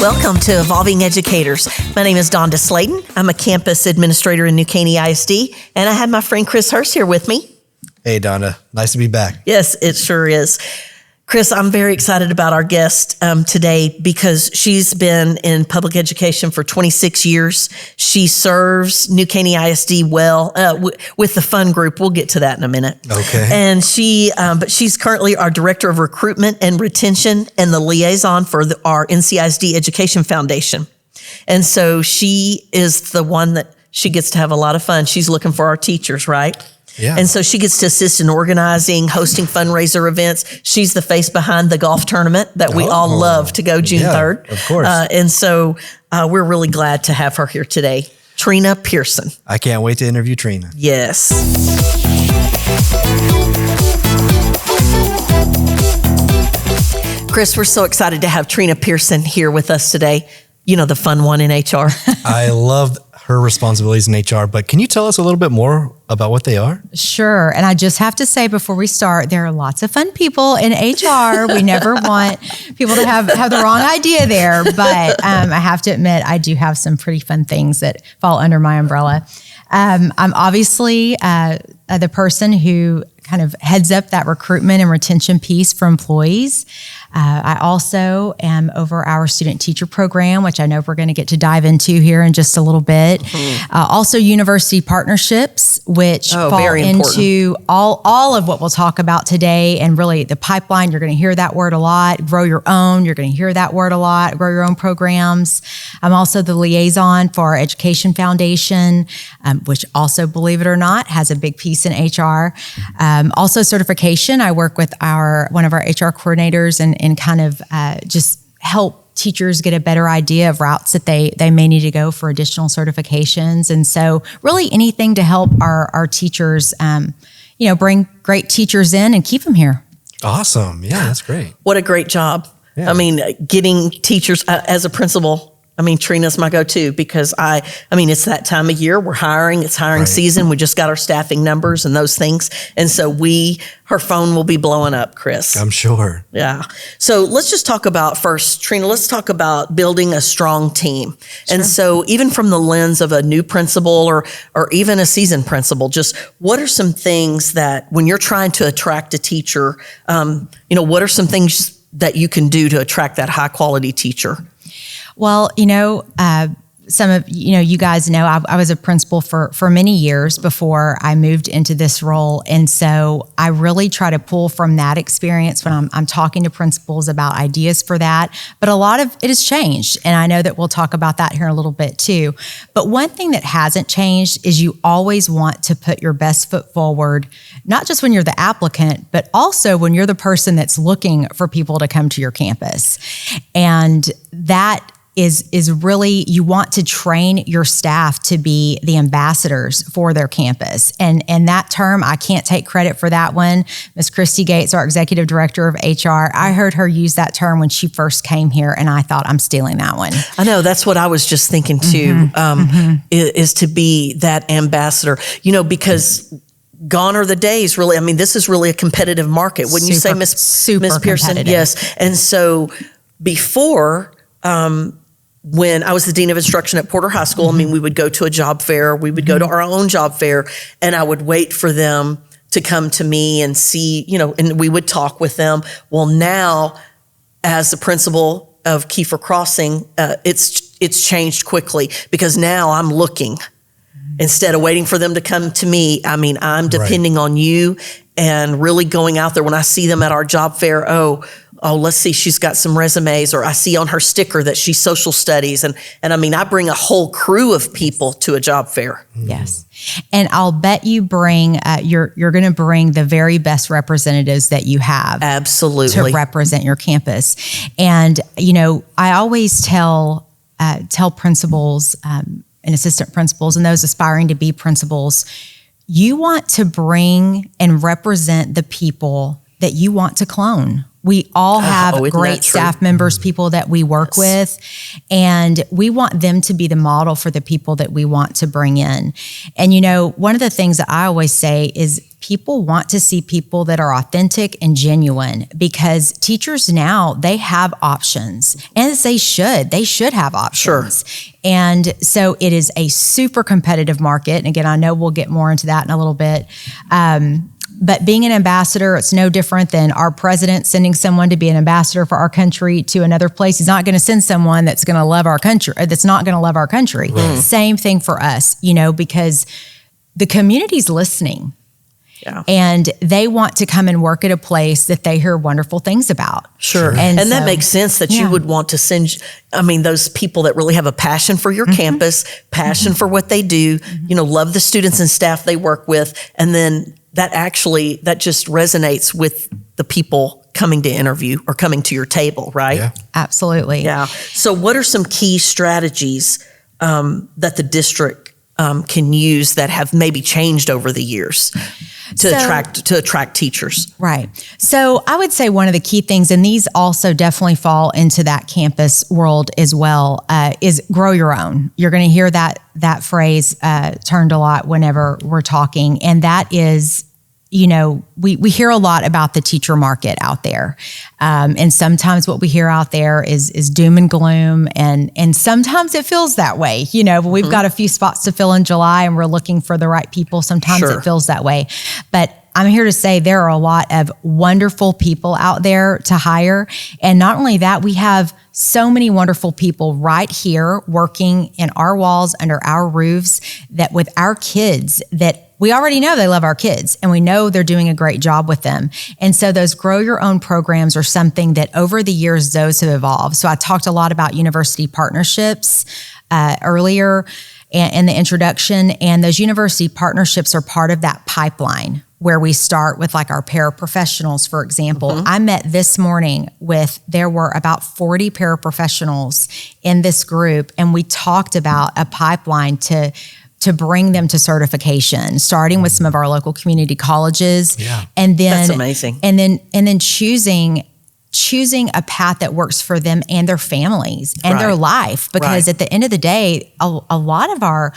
Welcome to Evolving Educators. My name is Donda Slayton. I'm a campus administrator in New Caney ISD, and I have my friend Chris Hurst here with me. Hey, Donda. Nice to be back. Yes, it sure is. Chris, I'm very excited about our guest today because she's been in public education for 26 years. She serves New Caney ISD well with the fun group. We'll get to that in a minute. Okay. And but she's currently our director of recruitment and retention and the liaison for our NCISD Education Foundation. And so she is the one that she gets to have a lot of fun. She's looking for our teachers, right? Yeah. And so she gets to assist in organizing, hosting fundraiser events. She's the face behind the golf tournament that we all love to go June 3rd. Of course. And so we're really glad to have her here today. Trina Persson. I can't wait to interview Trina. Yes. Chris, we're so excited to have Trina Persson here with us today. You know, the fun one in HR. I love her responsibilities in HR, but can you tell us a little bit more about what they are? Sure. And I just have to say before we start, there are lots of fun people in HR. We never want people to have the wrong idea there, but I have to admit, I do have some pretty fun things that fall under my umbrella. I'm obviously the person who kind of heads up that recruitment and retention piece for employees. I also am over our student teacher program, which I know we're going to get to dive into here in just a little bit. Mm-hmm. Also university partnerships, which fall into all of what we'll talk about today. And really the pipeline, you're going to hear that word a lot. Grow your own, you're going to hear that word a lot. Grow your own programs. I'm also the liaison for our Education Foundation, which also, believe it or not, has a big piece in HR. Also certification. I work with one of our HR coordinators and kind of just help teachers get a better idea of routes that they may need to go for additional certifications. And so really anything to help our teachers, bring great teachers in and keep them here. Awesome. Yeah, that's great. What a great job. Yeah. I mean, getting teachers as a principal. I mean, Trina's my go-to because it's that time of year. We're hiring. It's hiring season. We just got our staffing numbers and those things. And so her phone will be blowing up, Chris. I'm sure. Yeah. So let's just talk about first, Trina, let's talk about building a strong team. Sure. And so even from the lens of a new principal or even a seasoned principal, just what are some things that when you're trying to attract a teacher, what are some things that you can do to attract that high quality teacher? Well, some of, you guys know, I was a principal for many years before I moved into this role. And so I really try to pull from that experience when I'm talking to principals about ideas for that. But a lot of it has changed. And I know that we'll talk about that here in a little bit too. But one thing that hasn't changed is you always want to put your best foot forward, not just when you're the applicant, but also when you're the person that's looking for people to come to your campus. And that is really, you want to train your staff to be the ambassadors for their campus. And that term, I can't take credit for that one. Ms. Christy Gates, our executive director of HR, I heard her use that term when she first came here, and I thought, I'm stealing that one. I know, that's what I was just thinking too, is to be that ambassador, because gone are the days, really. I mean, this is really a competitive market. Wouldn't you say, Ms. Persson? Yes. And so before, when I was the Dean of Instruction at Porter High School, we would go to a job fair, we would go to our own job fair, and I would wait for them to come to me and see, and we would talk with them. Well, now, as the principal of Kiefer Crossing, it's changed quickly because now I'm looking. Instead of waiting for them to come to me, I'm depending on you and really going out there when I see them at our job fair. Oh, let's see, she's got some resumes, or I see on her sticker that she's social studies. And I bring a whole crew of people to a job fair. Yes. And I'll bet you you're going to bring the very best representatives that you have. Absolutely. To represent your campus. And, I always tell principals, and assistant principals and those aspiring to be principals, you want to bring and represent the people that you want to clone. We all have great staff members, people that we work with, and we want them to be the model for the people that we want to bring in. And, one of the things that I always say is people want to see people that are authentic and genuine, because teachers now, they have options, and they should have options. Sure. And so it is a super competitive market. And again, I know we'll get more into that in a little bit. But being an ambassador, it's no different than our president sending someone to be an ambassador for our country to another place. He's not going to send someone that's going to love our country, that's not going to love our country. Right. Same thing for us, because the community's listening. Yeah. And they want to come and work at a place that they hear wonderful things about. Sure. And so, that makes sense that you would want to send, those people that really have a passion for your campus, passion for what they do, love the students and staff they work with. And then that just resonates with the people coming to interview or coming to your table, right? Yeah. Absolutely. Yeah. So what are some key strategies that the district can use that have maybe changed over the years to attract teachers? Right. So I would say one of the key things, and these also definitely fall into that campus world as well, is grow your own. You're going to hear that phrase turned a lot whenever we're talking, and that is, we hear a lot about the teacher market out there. And sometimes what we hear out there is doom and gloom. And sometimes it feels that way. We've got a few spots to fill in July and we're looking for the right people. Sometimes it feels that way. But I'm here to say there are a lot of wonderful people out there to hire. And not only that, we have so many wonderful people right here working in our walls, under our roofs, that with our kids, that we already know they love our kids and we know they're doing a great job with them. And so those grow your own programs are something that over the years, those have evolved. So I talked a lot about university partnerships earlier in the introduction, and those university partnerships are part of that pipeline where we start with like our paraprofessionals, for example. I met this morning there were about 40 paraprofessionals in this group, and we talked about a pipeline to bring them to certification, starting with some of our local community colleges. Yeah. And then that's amazing. And then choosing a path that works for them and their families and their life. Because at the end of the day, a lot of our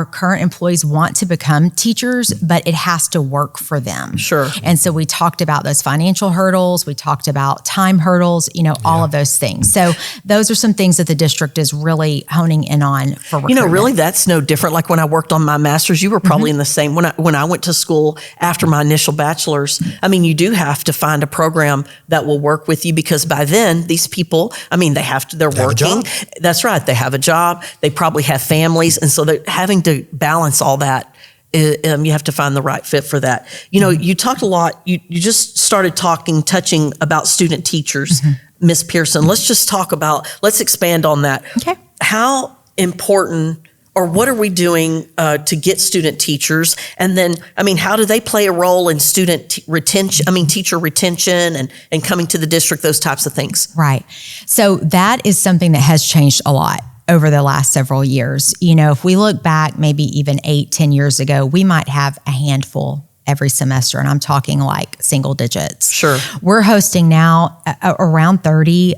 current employees want to become teachers, but it has to work for them. Sure. And so we talked about those financial hurdles. We talked about time hurdles, all of those things. So those are some things that the district is really honing in on for recruitment. Really, that's no different. Like when I worked on my master's, you were probably in the same. When I went to school after my initial bachelor's, you do have to find a program that will work with you, because by then these people, they're working. That's right. They have a job. They probably have families. And so they're having to balance all that. You have to find the right fit for that. You talked a lot. You just started touching about student teachers, Miss Persson. Let's expand on that. Okay. How important, or what are we doing to get student teachers? And then, how do they play a role in student retention, teacher retention and coming to the district, those types of things? Right. So that is something that has changed a lot over the last several years. If we look back maybe even 8-10 years ago, we might have a handful every semester, and I'm talking like single digits. Sure. We're hosting now around 30,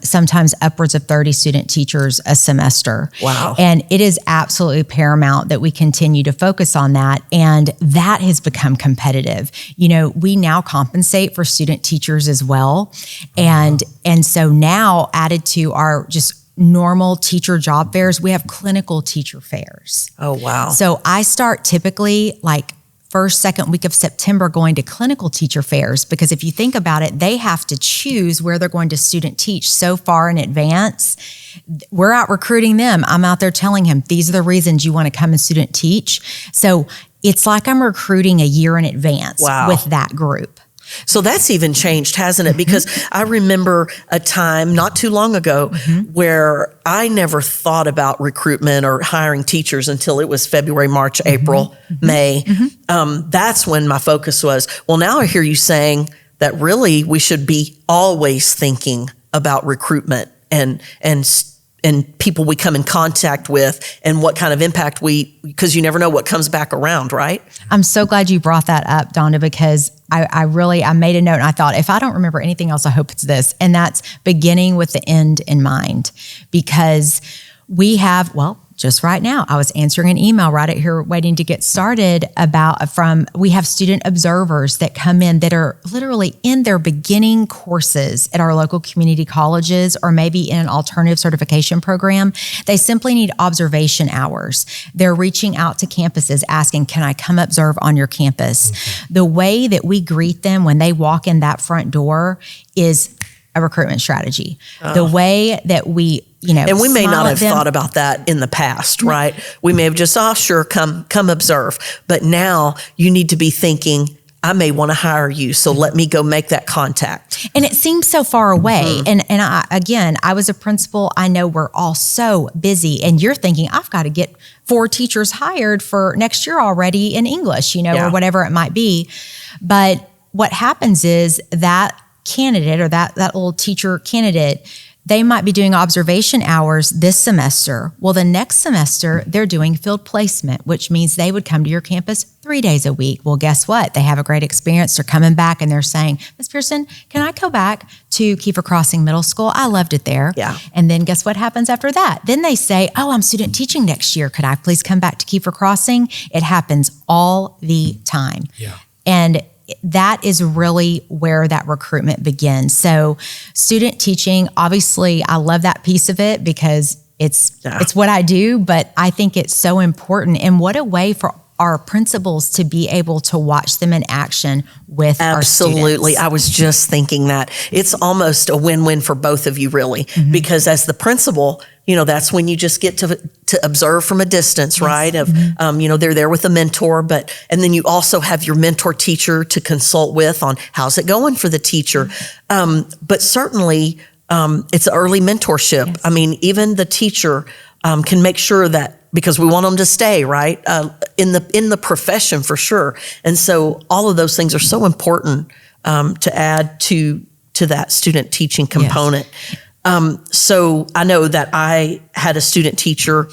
sometimes upwards of 30 student teachers a semester. Wow. And it is absolutely paramount that we continue to focus on that. And that has become competitive. We now compensate for student teachers as well. And so now added to our just normal teacher job fairs, we have clinical teacher fairs. Oh, wow. So I start typically like first, second week of September going to clinical teacher fairs, because if you think about it, they have to choose where they're going to student teach so far in advance. We're out recruiting them. I'm out there telling him, these are the reasons you want to come and student teach. So it's like I'm recruiting a year in advance with that group. So that's even changed, hasn't it? Because I remember a time not too long ago where I never thought about recruitment or hiring teachers until it was February, March, April, May. That's when my focus was. Well, now I hear you saying that really we should be always thinking about recruitment and people we come in contact with and what kind of impact because you never know what comes back around, right? I'm so glad you brought that up, Donna, because I made a note and I thought, if I don't remember anything else, I hope it's this. And that's beginning with the end in mind, because we have, just right now, I was answering an email right out here waiting to get started we have student observers that come in that are literally in their beginning courses at our local community colleges or maybe in an alternative certification program. They simply need observation hours. They're reaching out to campuses asking, can I come observe on your campus? Mm-hmm. The way that we greet them when they walk in that front door is a recruitment strategy. The way that we, and we may not have thought about that in the past, right? We may have just, sure, come observe. But now you need to be thinking, I may want to hire you, so let me go make that contact. And it seems so far away. Mm-hmm. And I was a principal. I know we're all so busy, and you're thinking, I've got to get 4 teachers hired for next year already in English, or whatever it might be. But what happens is that candidate or that little teacher candidate, they might be doing observation hours this semester. Well, the next semester, they're doing field placement, which means they would come to your campus 3 days a week. Well, guess what? They have a great experience. They're coming back and they're saying, Ms. Persson, can I go back to Kiefer Crossing Middle School? I loved it there. Yeah. And then guess what happens after that? Then they say, I'm student teaching next year. Could I please come back to Kiefer Crossing? It happens all the time. Yeah. And that is really where that recruitment begins. So student teaching, obviously, I love that piece of it because it's what I do, but I think it's so important. And what a way for our principals to be able to watch them in action with our students. Absolutely. I was just thinking that. It's almost a win-win for both of you, really, because as the principal, that's when you just get to observe from a distance, right? Of, they're there with a mentor, and then you also have your mentor teacher to consult with on how's it going for the teacher. But certainly, it's early mentorship. Yes. I mean, even the teacher can make sure that, because we want them to stay, right? In the profession for sure. And so all of those things are so important to add to that student teaching component. Yes. So I know that I had a student teacher,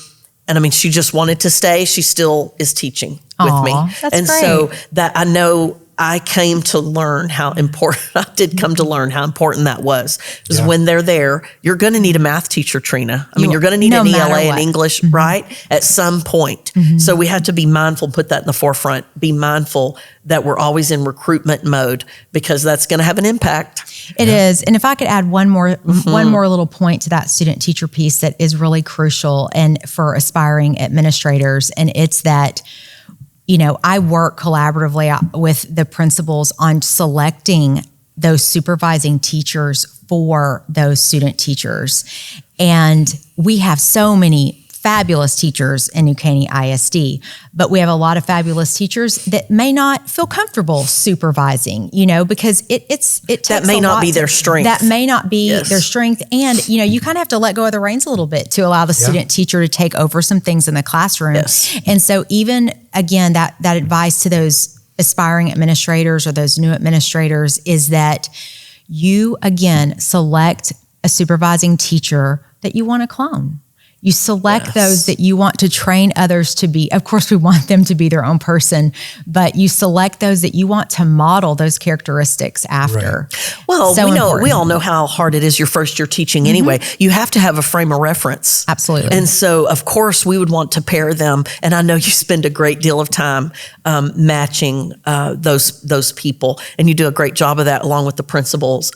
and I mean, she just wanted to stay. She still is teaching with me. That's and great. So that I know I came to learn how important, I did come to learn how important that was. Because when they're there, you're going to need a math teacher, Trina. I mean, you're going to need an ELA and English, right? At some point. So we have to be mindful, put that in the forefront, be mindful that we're always in recruitment mode, because that's going to have an impact. It is. And if I could add one more little point to that student teacher piece that is really crucial and for aspiring administrators, and it's that I work collaboratively with the principals on selecting those supervising teachers for those student teachers. And we have so many fabulous teachers in New Caney ISD, but we have a lot of fabulous teachers that may not feel comfortable supervising, because it takes that may not be their strength. That may not be their strength. And, you kind of have to let go of the reins a little bit to allow the student teacher to take over some things in the classroom. Yes. And so even, again, that advice to those aspiring administrators or those new administrators is that you, again, select a supervising teacher that you want to clone. You select those that you want to train others to be. Of course, we want them to be their own person, but you select those that you want to model those characteristics after. Right. Well, we all know how hard it is your first year teaching anyway. You have to have a frame of reference. Absolutely. And so, of course, we would want to pair them. And I know you spend a great deal of time matching those people, and you do a great job of that along with the principals.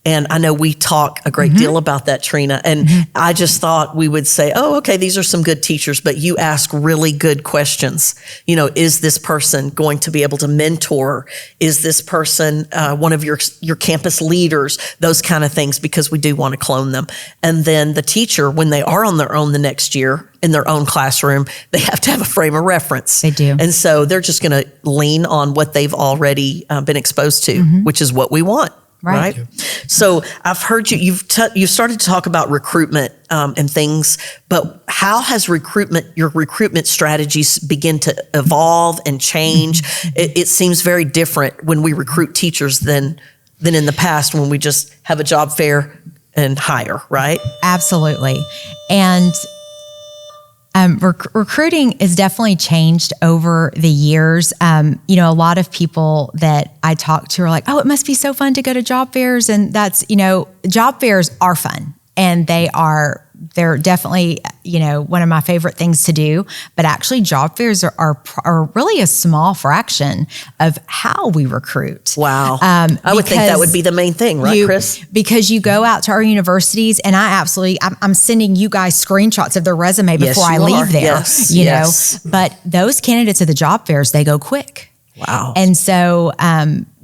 And I know we talk a great deal about that, Trina. And I just thought we would say, okay, these are some good teachers, but you ask really good questions. Is this person going to be able to mentor? Is this person one of your campus leaders? Those kind of things, because we do want to clone them. And then the teacher, when they are on their own the next year in their own classroom, they have to have a frame of reference. They do. And so they're just going to lean on what they've already been exposed to, which is what we want. Right. So I've heard you've started to talk about recruitment and things, but how has your recruitment strategies begin to evolve and change? It seems very different when we recruit teachers than in the past, when we just have a job fair and hire, right? Absolutely. And recruiting has definitely changed over the years. A lot of people that I talk to are like, it must be so fun to go to job fairs. And that's, job fairs are fun, and they are they're definitely, one of my favorite things to do, but actually job fairs are really a small fraction of how we recruit. Wow. I would think that would be the main thing, right, Chris? Because you go out to our universities, and I'm sending you guys screenshots of their resume before I leave there, yes. But those candidates at the job fairs, they go quick. Wow. And so,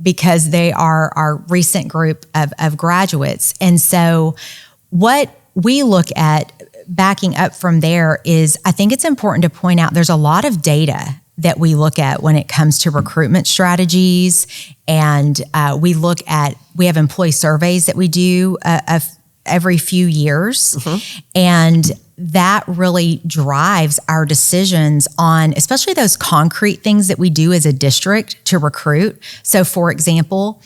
because they are our recent group of graduates. And so what we look at backing up from there is, I think it's important to point out there's a lot of data that we look at when it comes to recruitment strategies. And we have employee surveys that we do every few years. Mm-hmm. And that really drives our decisions on, especially those concrete things that we do as a district to recruit. So for example,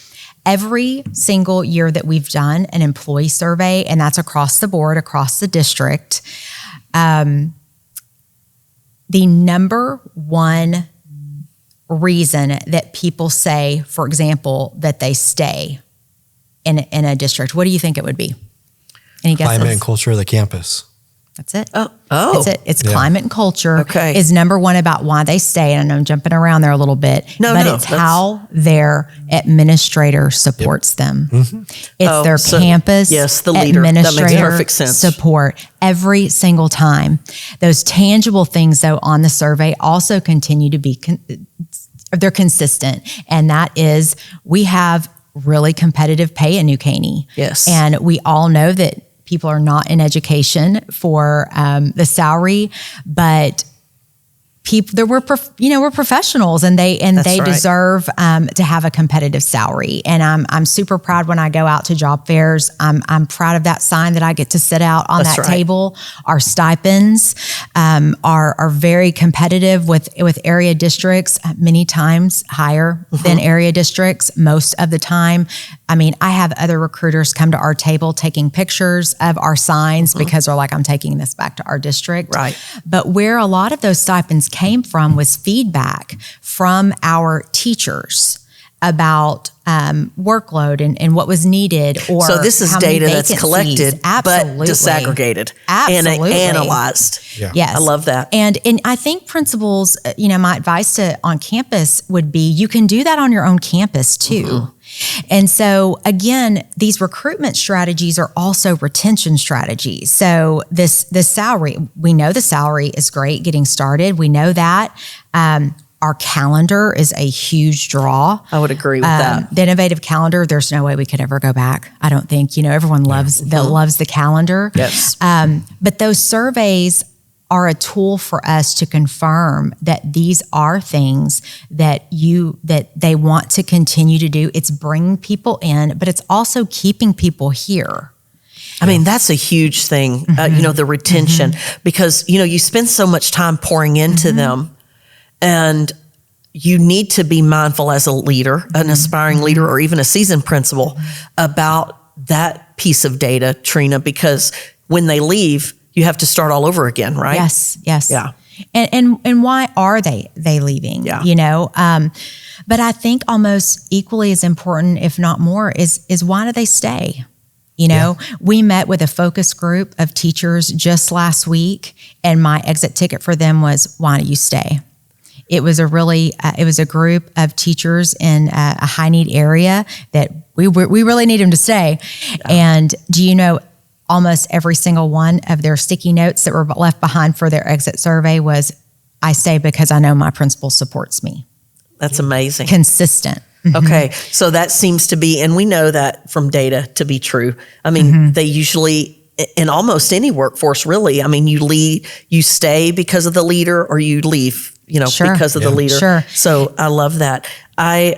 every single year that we've done an employee survey, and that's across the board, across the district, the number one reason that people say, for example, that they stay in a district, what do you think it would be? Any guesses? Climate and culture of the campus. That's it. Oh. That's it. It's climate and culture Okay. is number one about why they stay. And I know I'm jumping around there a little bit, but it's how their administrator supports them. Mm-hmm. It's their campus the leader. administrator that makes perfect sense. support every single time. Those tangible things, though, on the survey also continue to be, they're consistent. And that is, we have really competitive pay in New Caney. Yes. And we all know that people are not in education for the salary, but we're professionals, and they right. deserve to have a competitive salary. And I'm super proud when I go out to job fairs. I'm proud of that sign that I get to sit out on that table. Our stipends are very competitive with area districts, many times higher than area districts most of the time. I mean, I have other recruiters come to our table taking pictures of our signs because they're like, I'm taking this back to our district. Right. But where a lot of those stipends came from was feedback from our teachers about workload and what was needed. Or so this is data that's collected, but disaggregated and analyzed. Yeah. Yes. I love that. And I think principals, my advice on campus would be, you can do that on your own campus too. Mm-hmm. And so again, these recruitment strategies are also retention strategies. So this salary, we know the salary is great getting started. We know that. Our calendar is a huge draw. I would agree with that. The innovative calendar, there's no way we could ever go back. I don't think, everyone loves the calendar. Yes. But those surveys are a tool for us to confirm that these are things that they want to continue to do. It's bringing people in, but it's also keeping people here. I mean, that's a huge thing, the retention, because, you spend so much time pouring into them, and you need to be mindful as a leader, an aspiring leader, or even a seasoned principal about that piece of data, Trina, because when they leave, you have to start all over again, right? Yes. Yeah. And why are they leaving? Yeah. But I think almost equally as important, if not more, is why do they stay? We met with a focus group of teachers just last week, and my exit ticket for them was, why do you stay? It was a group of teachers in a high need area that we really need them to stay. Yeah. And do you know, almost every single one of their sticky notes that were left behind for their exit survey was, I stay because I know my principal supports me. That's amazing. Consistent. Okay. So that seems to be, and we know that from data to be true. I mean, they usually, in almost any workforce, really, I mean, you stay because of the leader, or you leave, because of the leader. Sure. So I love that. I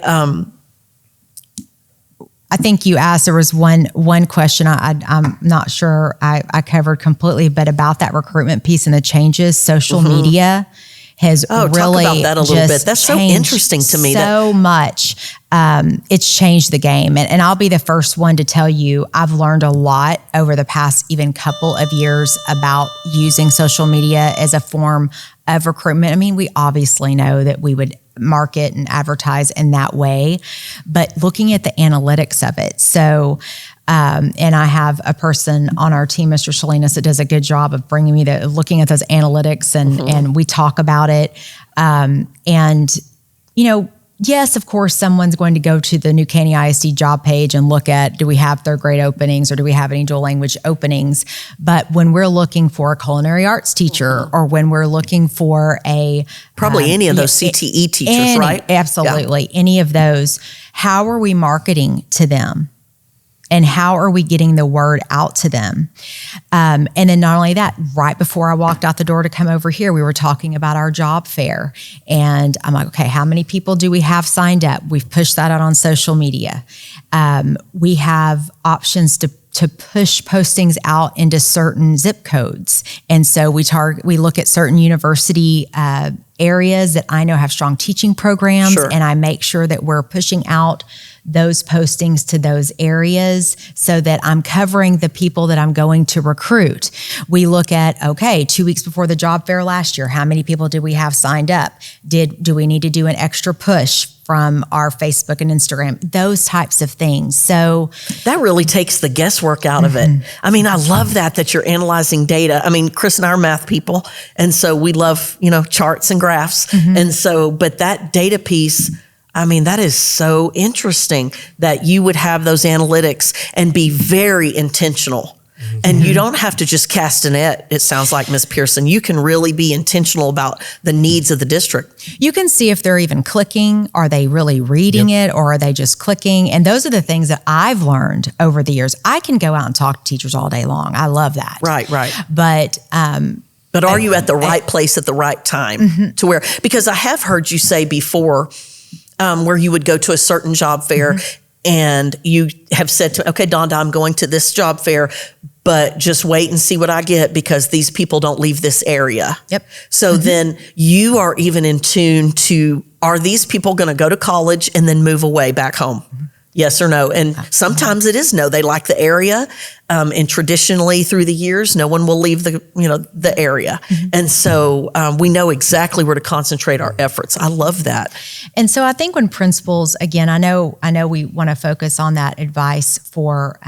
think you asked, there was one question I'm not sure I covered completely, but about that recruitment piece and the changes, social media has really talk about that a little bit. That's so interesting to me. So much. It's changed the game. And I'll be the first one to tell you, I've learned a lot over the past even couple of years about using social media as a form of recruitment. I mean, we obviously know that we would market and advertise in that way, but looking at the analytics of it. So, and I have a person on our team, Mr. Salinas, that does a good job of bringing me looking at those analytics, and we talk about it. Yes, of course, someone's going to go to the new Caney ISD job page and look at, do we have third grade openings or do we have any dual language openings? But when we're looking for a culinary arts teacher, or when we're looking for probably any of those CTE teachers, right? Absolutely. Yeah. Any of those. How are we marketing to them? And how are we getting the word out to them? And then not only that, right before I walked out the door to come over here, we were talking about our job fair. And I'm like, okay, how many people do we have signed up? We've pushed that out on social media. We have options to push postings out into certain zip codes. And so we look at certain university areas that I know have strong teaching programs, and I make sure that we're pushing out those postings to those areas so that I'm covering the people that I'm going to recruit. We look at, okay, 2 weeks before the job fair last year, how many people did we have signed up? Do we need to do an extra push from our Facebook and Instagram? Those types of things. So that really takes the guesswork out of it. I mean, I love that you're analyzing data. I mean, Chris and I are math people, and so we love, charts and graphs. And so, but that data piece, I mean, that is so interesting that you would have those analytics and be very intentional. And you don't have to just cast a net, it sounds like, Ms. Persson. You can really be intentional about the needs of the district. You can see if they're even clicking. Are they really reading it, or are they just clicking? And those are the things that I've learned over the years. I can go out and talk to teachers all day long. I love that. Right. But are you at the right place at the right time to where, because I have heard you say before, where you would go to a certain job fair and you have said to, okay, Donda, I'm going to this job fair, but just wait and see what I get because these people don't leave this area. Yep. So then you are even in tune to, are these people going to go to college and then move away back home? Yes or no? And sometimes it is no. They like the area, and traditionally through the years, no one will leave the area, and so we know exactly where to concentrate our efforts. I love that. And so I think when principals, again, I know we want to focus on that advice for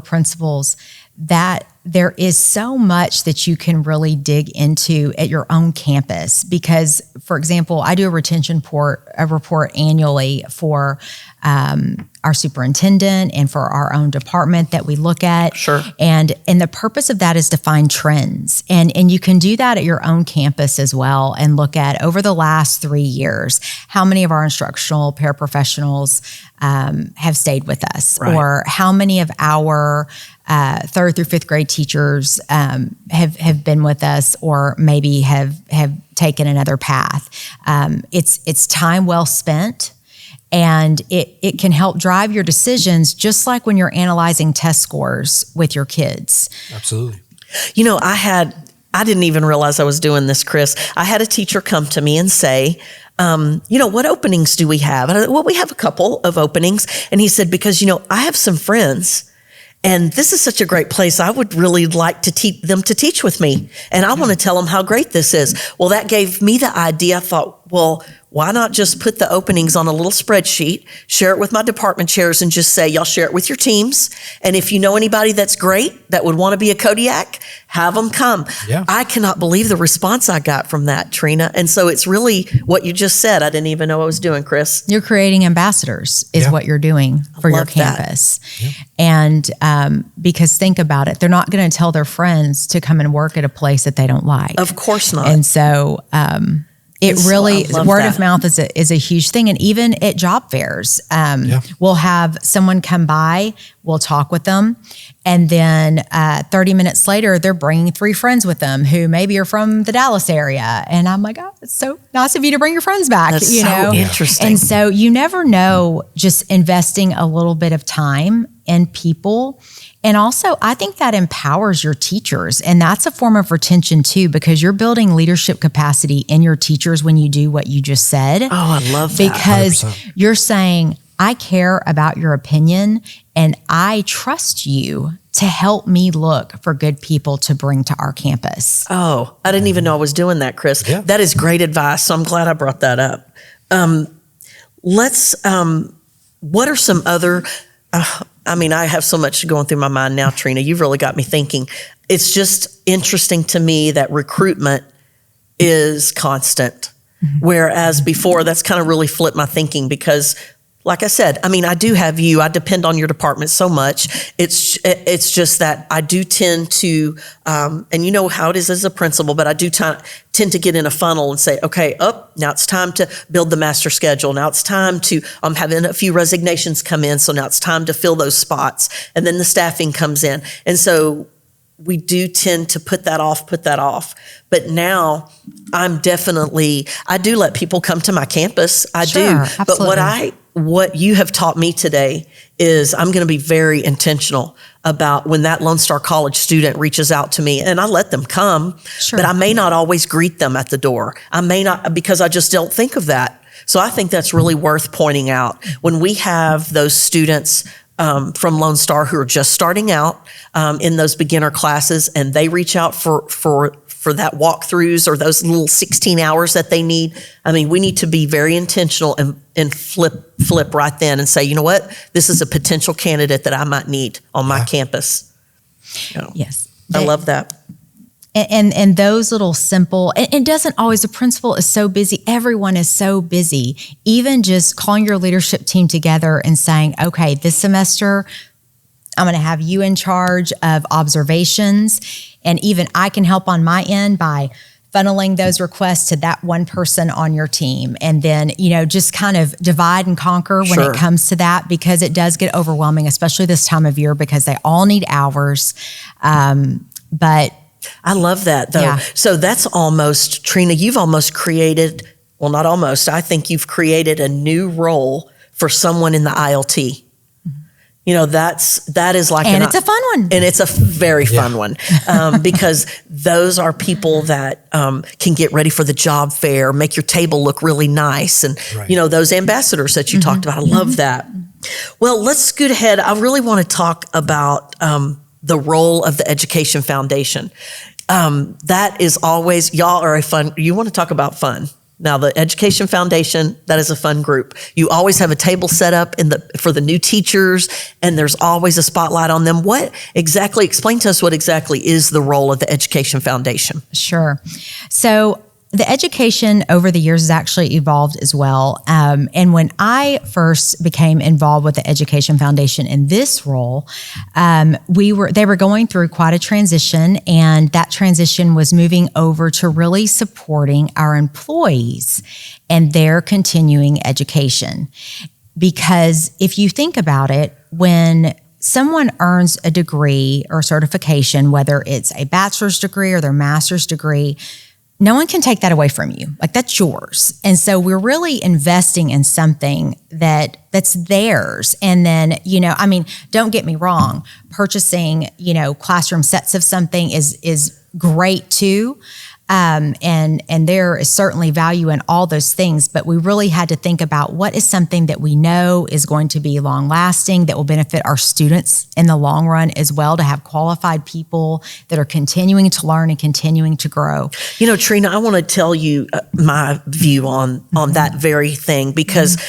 principals, that there is so much that you can really dig into at your own campus. Because, for example, I do a retention report annually for our superintendent and for our own department that we look at. Sure. And the purpose of that is to find trends. And you can do that at your own campus as well and look at, over the last 3 years, how many of our instructional paraprofessionals have stayed with us, or how many of our 3rd through 5th grade teachers have been with us, or maybe have taken another path. It's time well spent. And it can help drive your decisions, just like when you're analyzing test scores with your kids. Absolutely. I didn't even realize I was doing this, Chris. I had a teacher come to me and say, what openings do we have? And well, we have a couple of openings. And he said, because, I have some friends, and this is such a great place. I would really like to teach them to teach with me. And I want to tell them how great this is. Well, that gave me the idea. I thought, well, why not just put the openings on a little spreadsheet, share it with my department chairs, and just say, y'all share it with your teams. And if you know anybody that's great that would want to be a Kodiak, have them come. Yeah. I cannot believe the response I got from that, Trina. And so it's really what you just said. I didn't even know I was doing, Chris. You're creating ambassadors is what you're doing for your campus. Yeah. And because think about it, they're not going to tell their friends to come and work at a place that they don't like. Of course not. And so word of mouth is a huge thing. And even at job fairs, we'll have someone come by, we'll talk with them, and then 30 minutes later, they're bringing 3 friends with them who maybe are from the Dallas area. And I'm like, oh, it's so nice of you to bring your friends back. That's so interesting. And so you never know, just investing a little bit of time in people. And also, I think that empowers your teachers. And that's a form of retention too, because you're building leadership capacity in your teachers when you do what you just said. Oh, I love that. Because 100%. You're saying, I care about your opinion and I trust you to help me look for good people to bring to our campus. Oh, I didn't even know I was doing that, Chris. Yeah. That is great advice. So I'm glad I brought that up. What are some other, I have so much going through my mind now, Trina. You've really got me thinking. It's just interesting to me that recruitment is constant. Whereas before, that's kind of really flipped my thinking because, like I said, I do have you. I depend on your department so much. It's just that I do tend to, and you know how it is as a principal, but I do tend to get in a funnel and say, okay, now it's time to build the master schedule. Now it's time to, I'm having a few resignations come in. So now it's time to fill those spots. And then the staffing comes in. And so we do tend to put that off. But now I do let people come to my campus. I do. Absolutely. But what you have taught me today is I'm going to be very intentional about when that Lone Star College student reaches out to me, and I let them come, but I may not always greet them at the door. I may not, because I just don't think of that. So I think that's really worth pointing out. When we have those students from Lone Star who are just starting out in those beginner classes, and they reach out for that walkthroughs or those little 16 hours that they need. We need to be very intentional and flip right then and say, you know what, this is a potential candidate that I might need on my campus. Yes. I love that. And those little simple, it doesn't always, the principal is so busy. Everyone is so busy. Even just calling your leadership team together and saying, okay, this semester, I'm going to have you in charge of observations. And even I can help on my end by funneling those requests to that one person on your team. And then, just kind of divide and conquer when it comes to that, because it does get overwhelming, especially this time of year, because they all need hours. But I love that though. Yeah. So that's almost, Trina, you've almost created, well, not almost, I think you've created a new role for someone in the ILT. That is like, and it's a fun one. And it's a very fun one because those are people that can get ready for the job fair, make your table look really nice. And, those ambassadors that you talked about, I love that. Well, let's scoot ahead. I really want to talk about the role of the Education Foundation. That is always, y'all are you want to talk about fun. Now, the Education Foundation, that is a fun group. You always have a table set up for the new teachers, and there's always a spotlight on them. Explain to us what exactly is the role of the Education Foundation? Sure. So the education over the years has actually evolved as well. And when I first became involved with the Education Foundation in this role, they were going through quite a transition, and that transition was moving over to really supporting our employees and their continuing education. Because if you think about it, when someone earns a degree or certification, whether it's a bachelor's degree or their master's degree, no one can take that away from you. Like, that's yours. And so we're really investing in something that's theirs. And then, don't get me wrong, purchasing, classroom sets of something is great too. And there is certainly value in all those things, but we really had to think about what is something that we know is going to be long lasting, that will benefit our students in the long run as well, to have qualified people that are continuing to learn and continuing to grow. Trina, I want to tell you my view on that very thing, because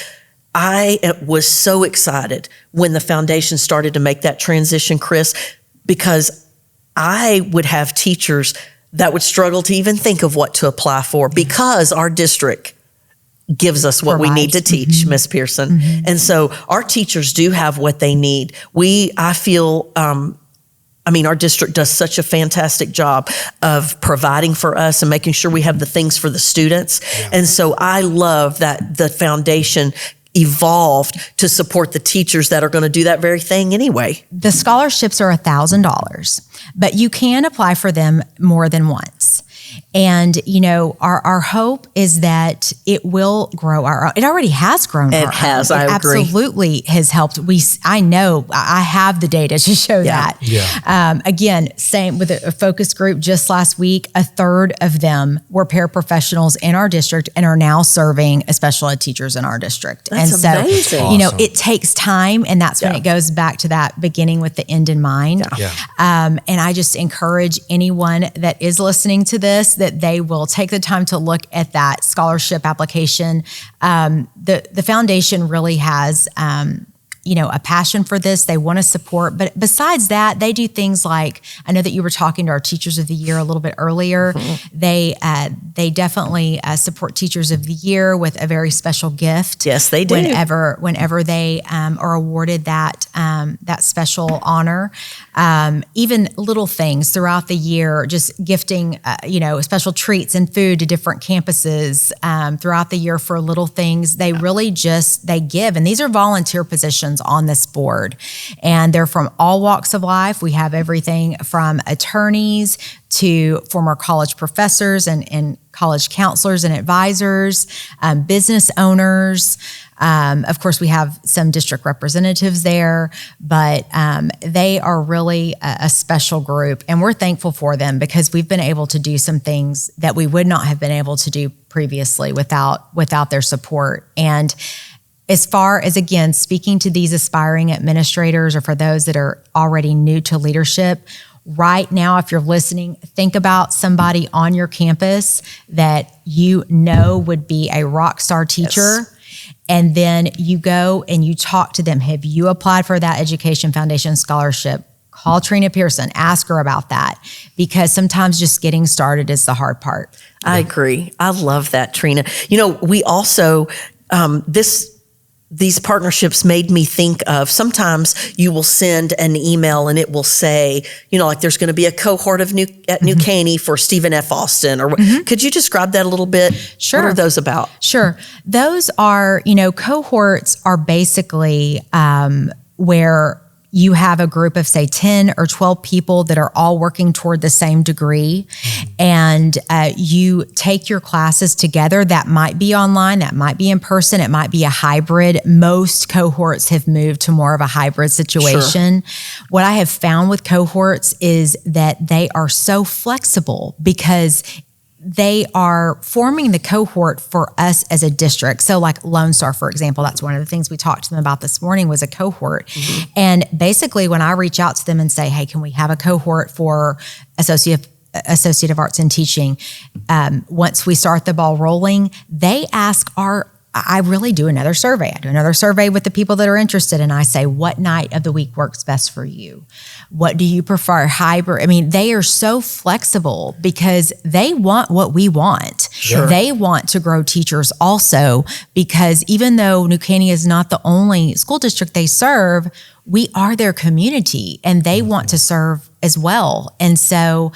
I was so excited when the foundation started to make that transition, Chris, because I would have teachers that would struggle to even think of what to apply for, because our district gives us what we need to teach, Miss Persson. And so our teachers do have what they need. I feel, our district does such a fantastic job of providing for us and making sure we have the things for the students. Yeah. And so I love that the foundation evolved to support the teachers that are going to do that very thing anyway. The scholarships are $1,000, but you can apply for them more than once. And, our hope is that it will grow it already has grown. It has, I agree. Absolutely has helped. I know, I have the data to show that. Yeah. Again, same with a focus group just last week, 1/3 of them were paraprofessionals in our district and are now serving as special ed teachers in our district. That's amazing. Awesome. It takes time, and that's when it goes back to that beginning with the end in mind. Yeah. And I just encourage anyone that is listening to this, that they will take the time to look at that scholarship application. The foundation really has, a passion for this. They want to support, but besides that, they do things like, I know that you were talking to our Teachers of the Year a little bit earlier. They definitely support Teachers of the Year with a very special gift. Yes, they do. Whenever they are awarded that special honor, even little things throughout the year, just gifting, special treats and food to different campuses throughout the year for little things. They really they give, and these are volunteer positions on this board, and they're from all walks of life. We have everything from attorneys to former college professors and college counselors and advisors, business owners. Of course, we have some district representatives there, but they are really a special group, and we're thankful for them because we've been able to do some things that we would not have been able to do previously without their support. And as far as, again, speaking to these aspiring administrators or for those that are already new to leadership, right now, if you're listening, think about somebody on your campus that you know would be a rock star teacher. Yes. And then you go and you talk to them. Have you applied for that Education Foundation scholarship? Call Trina Persson, ask her about that, because sometimes just getting started is the hard part. I agree. I love that, Trina. We also, these partnerships made me think of, sometimes you will send an email and it will say, like there's going to be a cohort of New Caney for Stephen F. Austin. Or could you describe that a little bit? Sure. What are those about? Sure. Those are, cohorts are basically where you have a group of, say, 10 or 12 people that are all working toward the same degree, and you take your classes together. That might be online, that might be in person, it might be a hybrid. Most cohorts have moved to more of a hybrid situation. Sure. What I have found with cohorts is that they are so flexible because they are forming the cohort for us as a district. So like Lone Star, for example, that's one of the things we talked to them about this morning was a cohort. Mm-hmm. And basically when I reach out to them and say, hey, can we have a cohort for Associate of Arts in Teaching? Once we start the ball rolling, they ask I really do another survey. I do another survey with the people that are interested, and I say, what night of the week works best for you? What do you prefer? Hybrid? I mean, they are so flexible because they want what we want. Sure. They want to grow teachers also, because even though New Caney is not the only school district they serve, we are their community and they want to serve as well. And so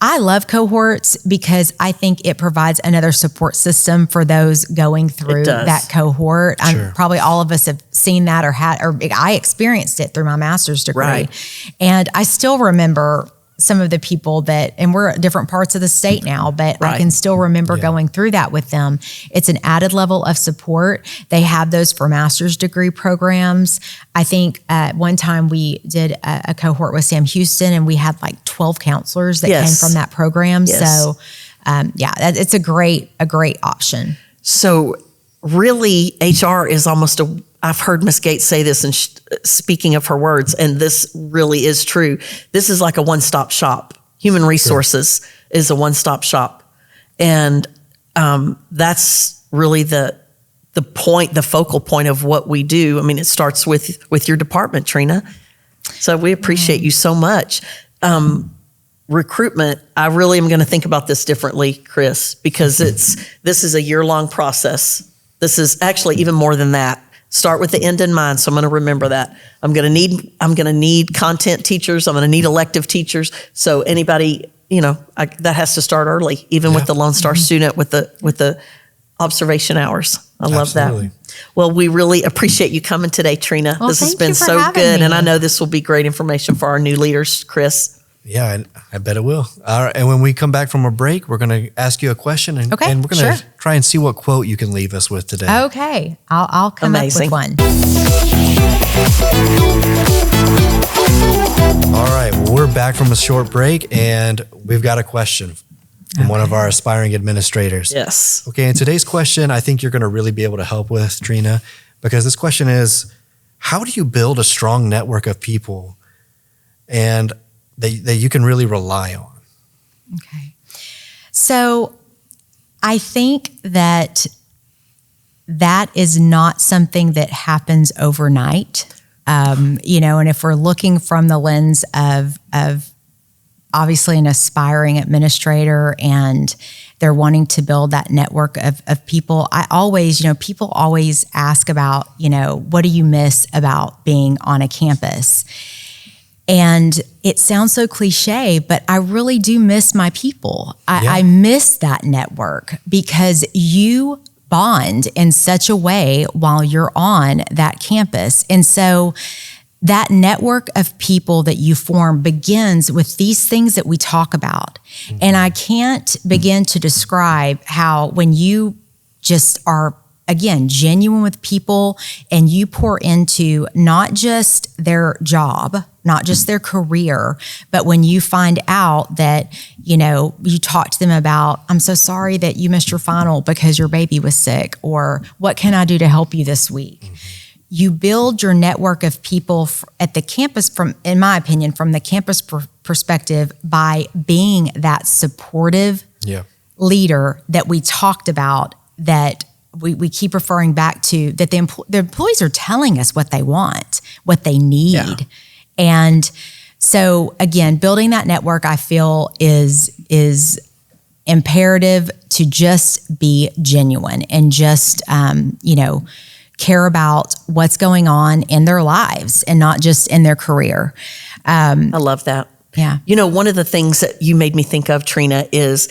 I love cohorts because I think it provides another support system for those going through that cohort. Sure. Probably all of us have seen that or I experienced it through my master's degree. Right. And I still remember some of the people and we're at different parts of the state now, but right. I can still remember going through that with them. It's an added level of support. They have those for master's degree programs. I think one time we did a cohort with Sam Houston and we had like 12 counselors that came from that program. Yes. So it's a great option. So really HR is almost I've heard Ms. Gates say this, and speaking of her words, and this really is true. This is like a one-stop shop. Human resources is a one-stop shop, and that's really the focal point of what we do. I mean, it starts with your department, Trina. So we appreciate you so much. Recruitment, I really am going to think about this differently, Chris, because this is a year-long process. This is actually even more than that. Start with the end in mind. So I'm going to remember that. I'm going to need content teachers. I'm going to need elective teachers. So anybody, that has to start early, even with the Lone Star student with the observation hours. I love that. Well, we really appreciate you coming today, Trina. Well, this has been so good. And I know this will be great information for our new leaders, Chris. Yeah, I bet it will. All right, and when we come back from a break, we're going to ask you a question, and we're going to try and see what quote you can leave us with today. Okay, I'll come up with one. All right, well, we're back from a short break, and we've got a question from one of our aspiring administrators. Yes. Okay, and today's question, I think you're going to really be able to help with, Trina, because this question is, how do you build a strong network of people and that you can really rely on? Okay. So I think that is not something that happens overnight. And if we're looking from the lens of obviously an aspiring administrator and they're wanting to build that network of people, people always ask about, what do you miss about being on a campus? And it sounds so cliche, but I really do miss my people. I miss that network because you bond in such a way while you're on that campus. And so that network of people that you form begins with these things that we talk about. Mm-hmm. And I can't begin to describe how when you just are, again, genuine with people and you pour into not just their job, not just their career, but when you find out that, you talk to them about, I'm so sorry that you missed your final because your baby was sick, or what can I do to help you this week? Mm-hmm. You build your network of people at the campus in my opinion, from the campus perspective by being that supportive leader that we talked about, that we keep referring back to, that the employees are telling us what they want, what they need. Yeah. And so again, building that network, I feel is imperative to just be genuine and just, care about what's going on in their lives and not just in their career. I love that. Yeah. One of the things that you made me think of, Trina, is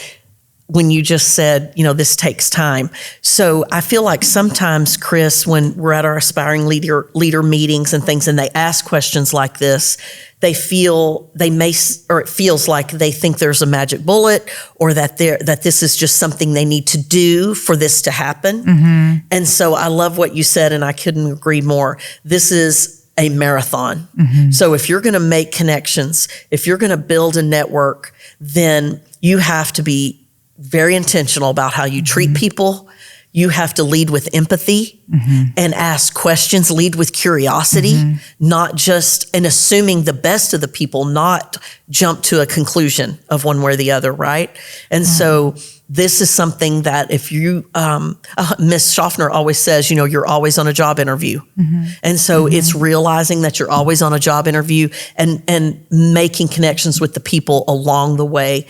when you just said, this takes time. So I feel like sometimes, Chris, when we're at our aspiring leader meetings and things, and they ask questions like this, it feels like they think there's a magic bullet, or that this is just something they need to do for this to happen. Mm-hmm. And so I love what you said, and I couldn't agree more. This is a marathon. Mm-hmm. So if you're going to make connections, if you're going to build a network, then you have to be very intentional about how you treat people. You have to lead with empathy and ask questions, lead with curiosity, not just, and assuming the best of the people, not jump to a conclusion of one way or the other, right? And so this is something that if you, Miss Schaffner always says, you're always on a job interview. And so it's realizing that you're always on a job interview and making connections with the people along the way,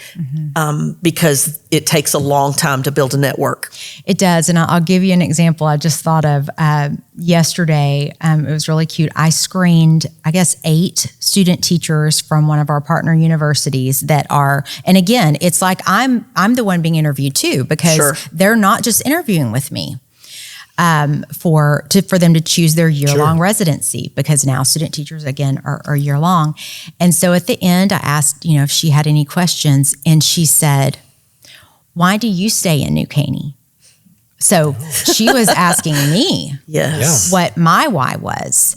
because it takes a long time to build a network. It does. And I'll give you an example I just thought of. Yesterday, it was really cute. I screened, 8 student teachers from one of our partner universities that are, and again, it's like I'm the one being interviewed too, because they're not just interviewing with me for them to choose their year-long residency, because now student teachers again are year-long. And so at the end, I asked, if she had any questions, and she said, "Why do you stay in New Caney?" So she was asking me what my why was.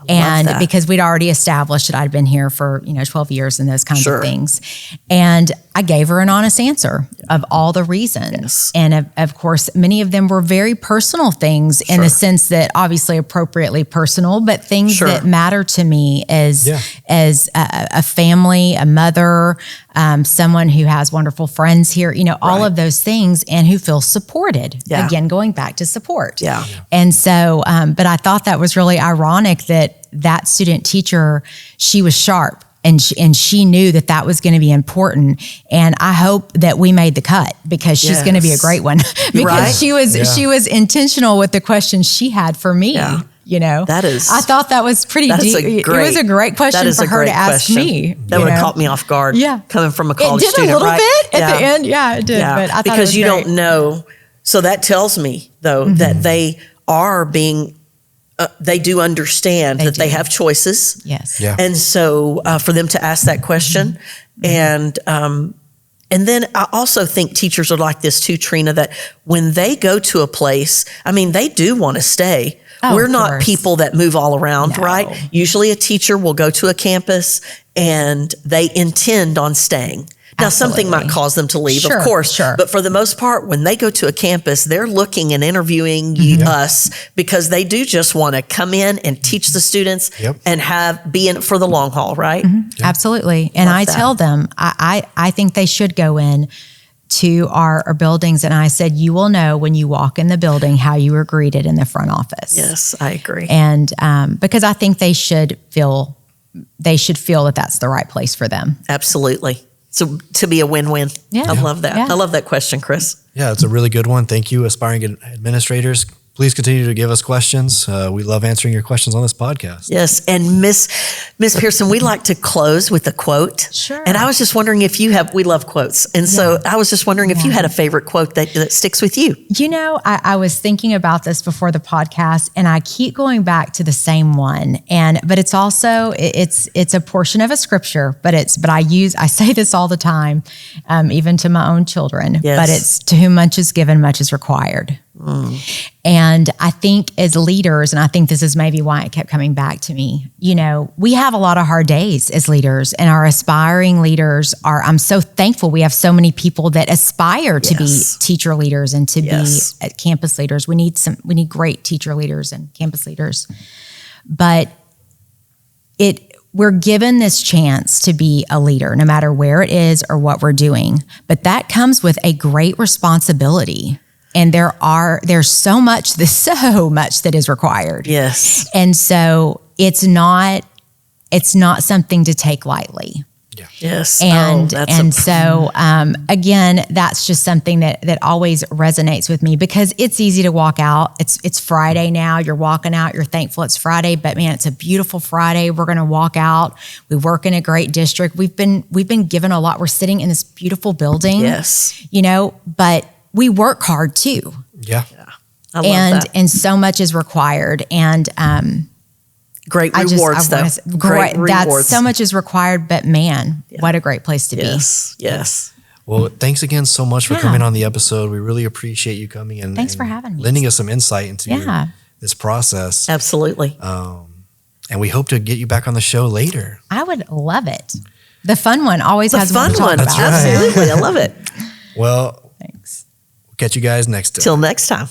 And because we'd already established that I'd been here for, 12 years and those kinds of things. And I gave her an honest answer of all the reasons. Yes. And of course, many of them were very personal things in the sense that obviously appropriately personal, but things that matter to me as a family, a mother, someone who has wonderful friends here, all of those things, and who feels supported. Yeah. Again, going back to support. Yeah. And so, but I thought that was really ironic that student teacher, she was sharp. And she knew that was going to be important. And I hope that we made the cut, because she's going to be a great one. Because she was intentional with the questions she had for me. Yeah. I thought that was pretty deep. It was a great question for her to ask me. That would have caught me off guard. Yeah. Coming from a college student, It did a little bit at the end. Yeah, it did. Yeah. But I thought because you don't know. So that tells me, though, that they are being... they do understand that they have choices. Yes. Yeah. And so for them to ask that question. And then I also think teachers are like this too, Trina, that when they go to a place, they do want to stay. We're not people that move all around, right? Usually a teacher will go to a campus and they intend on staying. Now, something might cause them to leave, of course, but for the most part, when they go to a campus, they're looking and interviewing us, because they do just want to come in and teach the students and be in it for the long haul, right? Absolutely. And I tell them, I think they should go in to our buildings, and I said, you will know when you walk in the building how you were greeted in the front office. Yes, I agree. And because I think they should feel that that's the right place for them. Absolutely. So to be a win-win. Yeah. I love that. Yeah. I love that question, Chris. Yeah, it's a really good one. Thank you, aspiring administrators. Please continue to give us questions. We love answering your questions on this podcast. Yes. And Miss Persson, we like to close with a quote. Sure. And I was just wondering if we love quotes. And so I was just wondering if you had a favorite quote that sticks with you. You know, I was thinking about this before the podcast, and I keep going back to the same one. But it's also, it's a portion of a scripture, but I say this all the time, even to my own children, but it's to whom much is given, much is required. And I think as leaders, and I think this is maybe why it kept coming back to me, you know, we have a lot of hard days as leaders, and our aspiring leaders I'm so thankful we have so many people that aspire to be teacher leaders and to be campus leaders. We need great teacher leaders and campus leaders, but we're given this chance to be a leader, no matter where it is or what we're doing, but that comes with a great responsibility. And there's so much that is required. Yes. And so it's not something to take lightly. Yeah. Yes. And so again, that's just something that always resonates with me, because it's easy to walk out. It's Friday now. You're walking out. You're thankful it's Friday, but man, it's a beautiful Friday. We're going to walk out. We work in a great district. We've been given a lot. We're sitting in this beautiful building. Yes. You know, but we work hard too. Yeah. I love that. And so much is required. And great rewards, though. Great rewards. So much is required, but man, what a great place to be. Yes. Well, thanks again so much for coming on the episode. We really appreciate you coming and thanks for having me. Lending us some insight into this process. Absolutely. And we hope to get you back on the show later. I would love it. The fun one always has more to talk about. That's right. Absolutely. I love it. Well, thanks. We'll catch you guys next time. Till next time.